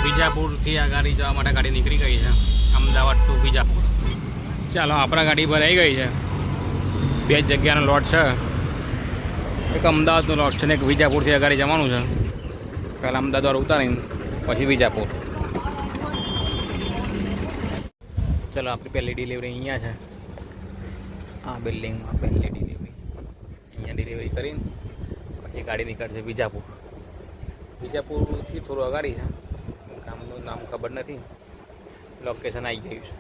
વિજાપુરથી આ ગાડી જવા માટે ગાડી નીકળી ગઈ છે, અમદાવાદ ટુ વિજાપુર. ચાલો, આપણા ગાડી ભરાઈ ગઈ છે. બે જગ્યાનો લોટ છે, એક અમદાવાદનો લોટ છે ને એક વિજાપુરથી આ ગાડી જવાનું છે. પહેલાં અમદાવાદ ઉતારીને પછી વિજાપુર. ચલો, આપણી પહેલી ડિલિવરી અહીંયા છે, આ બિલ્ડિંગમાં પહેલી ડિલિવરી. અહીંયા ડિલિવરી કરીને પછી ગાડી નીકળશે વિજાપુર. વિજાપુરથી થોડું અગાડી છે, ગામનું નામ ખબર નથી, લોકેશન આવી ગયું છે.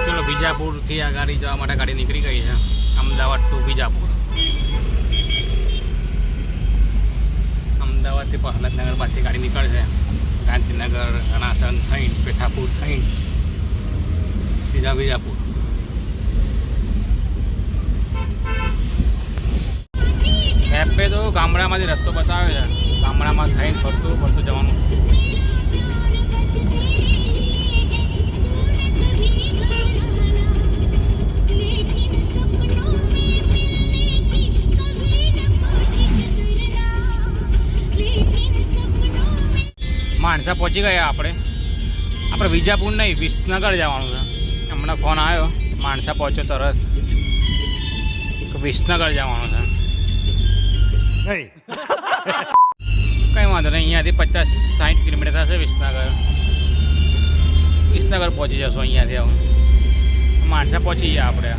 ચલો, વિજાપુરથી આ ગાડી જવા માટે ગાડી નીકળી ગઈ છે, અમદાવાદ ટુ વિજાપુર. અમદાવાદથી પ્રહલાદનગર પાસેથી ગાડી નીકળશે, ગાંધીનગર, ઘણાસન થઈને, પેઠાપુર થઈને સીધા વિજાપુર. મેપે તો ગામડામાંથી રસ્તો બતાવે છે, ગામડામાં થઈને ફરતું ફરતું જવાનું. માણસા પહોંચી ગયા આપણે વિજાપુર નહીં, વિસનગર જવાનું છે. હમણાં ફોન આવ્યો, માણસા પહોંચ્યો તરત, વિસનગર જવાનું છે. કંઈ વાંધો નહીં, અહીંયાથી 50-60 કિલોમીટર થશે વિસનગર પહોંચી જશો અહીંયાથી. હવે માણસા પહોંચી ગયા આપણે.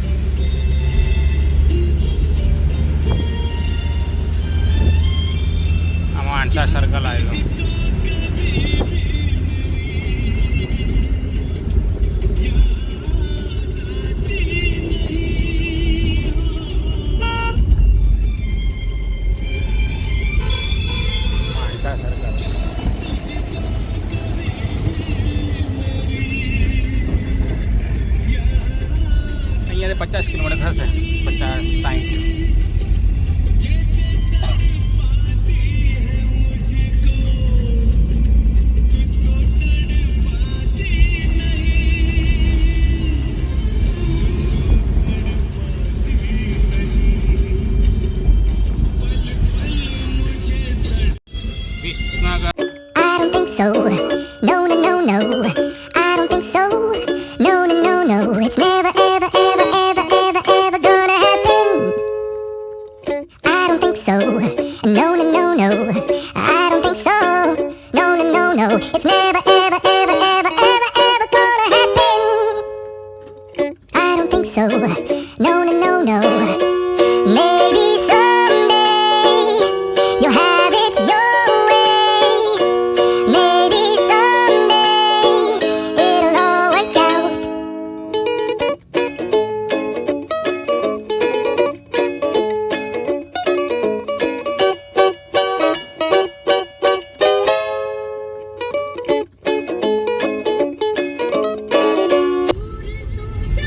આ માણસા સર્કલ આવી ગયું. અહીંયાથી 50 કિલોમીટર થશે, 50-60. Visnagar. I don't think so. No, no, no, no. I don't think so. No, no, no, no. It's never, ever, ever, ever, ever, ever gonna happen. I don't think so. No, no, no, no. I don't think so. No, no, no, no. It's never, ever, ever, ever, ever, ever gonna happen. I don't think so. No, no, no, no. Maybe someday you'll have it your way. Maybe someday it'll all work out.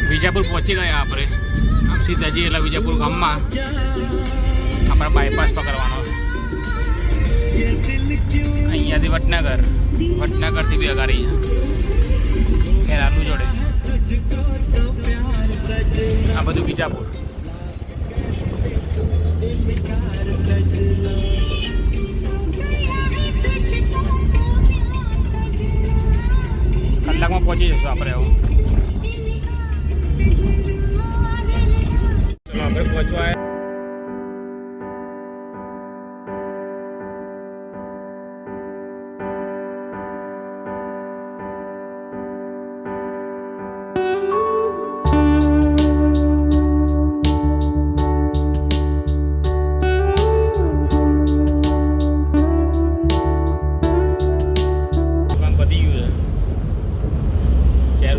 Vijapur પહોંચી ગયા આપણે. આમ સીધા જઈએ એટલે વિજાપુર ગામમાં આપણે bypass પકડવાનો. અહીંયાથી વડનગરથી બી અગાડી છે, ખેરાલુ જોડે. આ બધું વિજાપુર. કલાકમાં પહોંચી જશું આપણે. હવે ચલો, આપણે પહોંચવા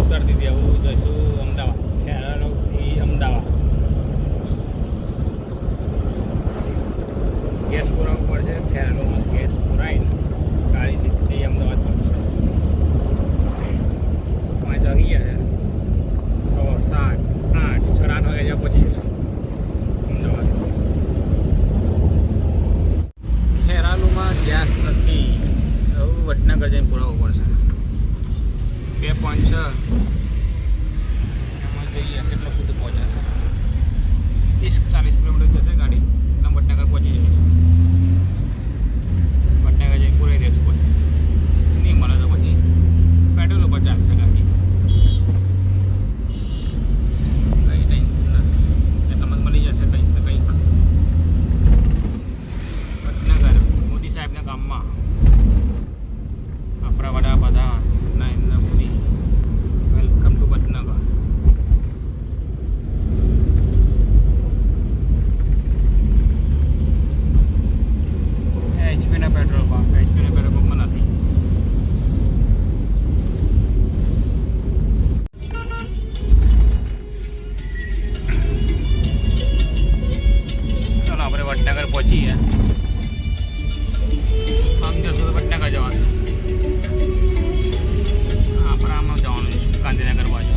ઉતારી દીધી. હવે જઈશું અમદાવાદ, ખેરાલુથી અમદાવાદ. ગેસ પુરાવું પડશે. ખેરાલુમાં ગેસ પુરાઈને ગાડી સીધી અમદાવાદ પહોંચશે. 5 વાગી ગયા છે, 6, 7, 8, 8:30 વાગે જ્યાં પહોંચી જઈશું અમદાવાદ. ખેરાલુમાં ગેસ નથી, હવે વડનગર જઈને પુરાવવું પડશે. 2.6 એમાં જઈએ કેટલો સુધી પહોંચે. 30-40 કિલોમીટર જશે ગાડી. પહોંચી ગયા. આમ જશો તો વડનગર જવાનું. આપણે આમાં જવાનું છે ગાંધીનગર બાજુ.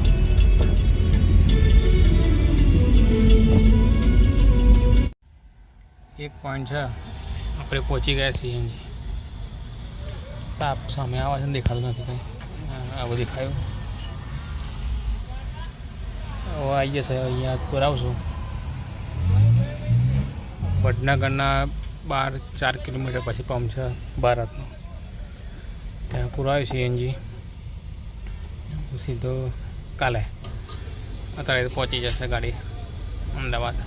એક પોઈન્ટ છે, આપણે પહોંચી ગયા સીએનજી. તાપ સામે આવે છે ને દેખાતું નથી કંઈ. આવું દેખાયું. હવે આવી જશે. અહીંયા પુરાવશું વડનગરના 4 કિલોમીટર પછી પંપ છે ભારતનો. ત્યાં પુરાવ્યું સીએનજી. સીધો કાલે અત્યારે પહોંચી જશે ગાડી અમદાવાદ.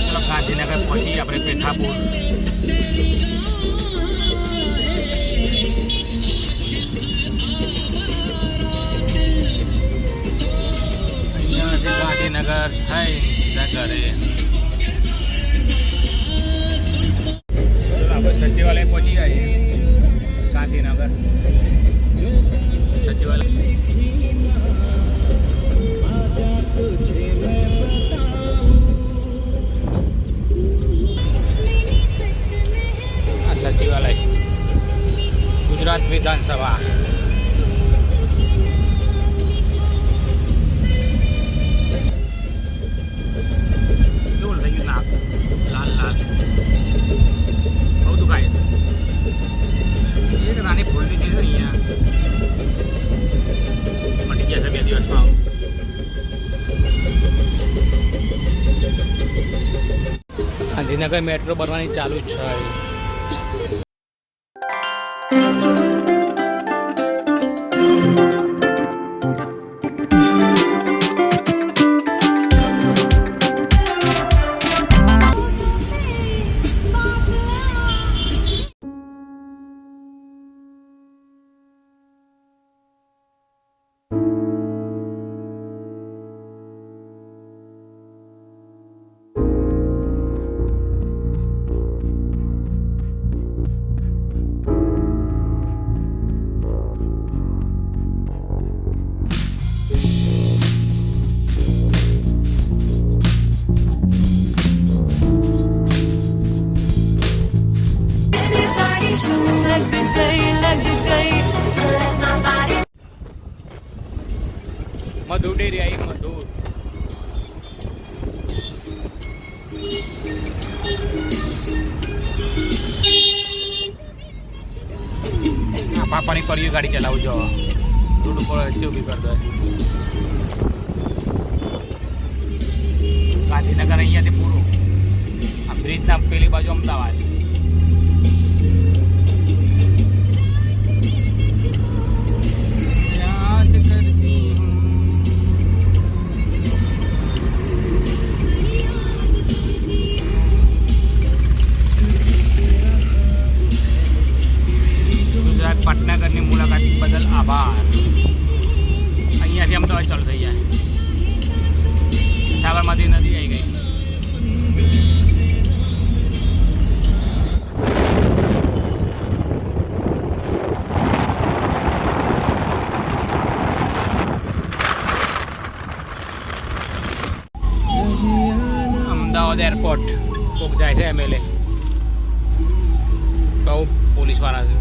ચલો ગાંધીનગર પહોંચી આપણે પેઠાપુર. ગાંધીનગર થઈ ઘરે. ચલો આપણે સચિવાલય પહોંચી ગયા છીએ ગાંધીનગર. સચિવાલય આ સચિવાલય ગુજરાત વિધાનસભા. લાલ લાલ બહુ દુખાય. એક નાની ફૂલની છે અહીંયા મટી જશે 2 દિવસમાં. ગાંધીનગર મેટ્રો બનવાની ચાલુ જ છે. મધુ ડેરી આવી. મધુ પાપાની કરી ગાડી ચલાવું જો દૂધ ઉપર ચોકી કરી દે. ગાંધીનગર અહીંયાથી પૂરું. આ બ્રિજના પેલી બાજુ અમદાવાદ. પાટનગરની મુલાકાત બદલ આભાર. અહીંયાથી અમદાવાદ ચાલુ થઈ જાય. સાબરમતી નદી આવી ગઈ. અમદાવાદ એરપોર્ટ કોક જાય છે. એમએલએ બહુ પોલીસવાળા છે.